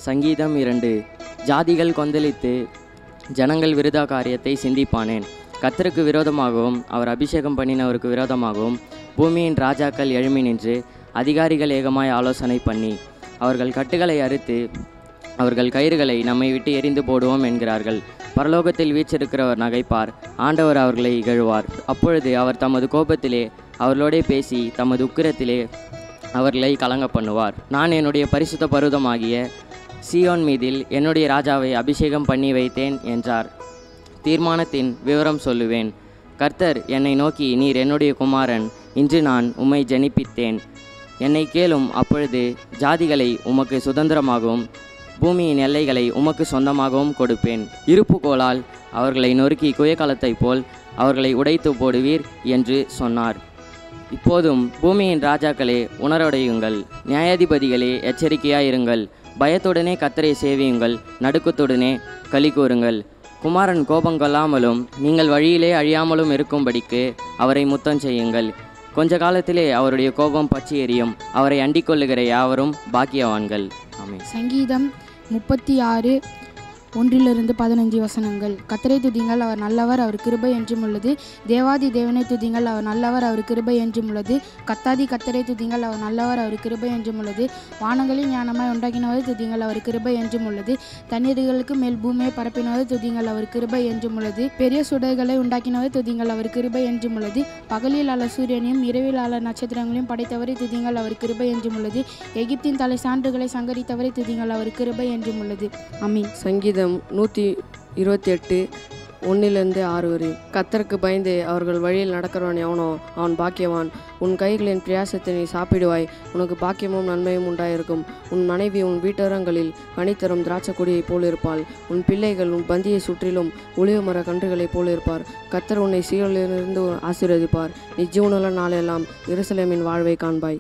சங்கீதம் 2. ஜாதிகள் கொந்தளித்து ஜனங்கள் விருதா காரியத்தை சிந்திப்பானேன். கர்த்தருக்கு விரோதமாகவும் அவர் அபிஷேகம் பண்ணினவருக்கு விரோதமாகவும் பூமியின் ராஜாக்கள் எழும்பி நின்று அதிகாரிகள் ஏகமாய் ஆலோசனை பண்ணி அவர்கள் கட்டுகளை அறுத்து அவர்கள் கயிறுகளை நம்மை விட்டு எரிந்து போடுவோம் என்கிறார்கள். பரலோகத்தில் வீற்றிருக்கிறவர் நகைப்பார், ஆண்டவர் அவர்களை இகழ்வார். அப்பொழுது அவர் தமது கோபத்திலே அவர்களோடே பேசி தமது உக்கிரத்திலே அவர்களை கலங்க பண்ணுவார். நான் என்னுடைய பரிசுத்த பர்வதமாகிய சீயோன் மீதில் என்னுடைய ராஜாவை அபிஷேகம் பண்ணி வைத்தேன் என்றார். தீர்மானத்தின் விவரம் சொல்லுவேன். கர்த்தர் என்னை நோக்கி, நீர் என்னுடைய குமாரன், இன்று நான் உம்மை ஜனிப்பித்தேன். என்னை கேளும், அப்பொழுது ஜாதிகளை உமக்கு சுதந்திரமாகவும் பூமியின் எல்லைகளை உமக்கு சொந்தமாகவும் கொடுப்பேன். இருப்புக்கோளால் அவர்களை நொறுக்கி குயக்காலத்தைப் போல் அவர்களை உடைத்து போடுவீர் என்று சொன்னார். இப்போதும் பூமியின் ராஜாக்களே உணர்வடையுங்கள், நியாயாதிபதிகளே எச்சரிக்கையாயிருங்கள். பயத்துடனே கர்த்தரை சேவியுங்கள், நடுக்கத்துடனே களி கூறுங்கள். குமாரன் கோபம் கொள்ளாமலும் நீங்கள் வழியிலே அழியாமலும் இருக்கும்படிக்கு அவரை முத்தம் செய்யுங்கள். கொஞ்ச காலத்திலே அவருடைய கோபம் பற்றி எரியும். அவரை அண்டிக் கொள்ளுகிற யாவரும் பாக்கியவான்கள். ஆமென். சங்கீதம் 36 1-15 கர்த்தரை துதிங்கள், அவர் நல்லவர், அவர் கிருபை என்றும் உள்ளது. தேவாதி தேவனை துதிங்கள், அவர் நல்லவர், அவர் கிருபை என்றும் உள்ளது. கர்த்தாதி கர்த்தரை துதிங்கள், அவர் நல்லவர், அவர் கிருபை என்றும் உள்ளது. வானங்களில் ஞானமாய் உண்டாக்கினவர் துதிங்கள், அவர் கிருபை என்றும் உள்ளது. தண்ணீர்களுக்கு மேல் பூமியை பரப்பினவர் துதிங்கள், அவர் கிருபை என்றும் உள்ளது. பெரிய சுடர்களை உண்டாக்கினவர் துதிங்கள், அவர் கிருபை என்றும் உள்ளது. பகலில் ஆள சூரியனையும் இரவில் ஆள நட்சத்திரங்களையும் படைத்தவரை துதிங்கள், அவர் கிருபை என்றும் உள்ளது. எகிப்தின் தலை சான்றுகளை சங்கரித்தவரை துதிங்கள், அவர் கிருபை என்றும் உள்ளது. ஆமென். சங்கீதம் 128 1-6 கர்த்தருக்கு பயந்து அவர்கள் வழியில் நடக்கிறவன் எவனோ அவன் பாக்கியவான். உன் கைகளின் பிரயாசத்தை நீ சாப்பிடுவாய், உனக்கு பாக்கியமும் நன்மையும் உண்டாயிருக்கும். உன் மனைவி உன் வீட்டரங்களில் கனித்தரும் திராட்சை கொடியைப் போல் இருப்பாள். உன் பிள்ளைகள் உன் பந்தியை சுற்றிலும் ஒளிவு மர கன்றுகளைப் போல் இருப்பார். கர்த்தர் உன்னை சீயோனிலிருந்து ஆசீர்வதிப்பார். நீ ஜீவனுள்ள நாளெல்லாம் எருசலேமின் வாழ்வை காண்பாய்.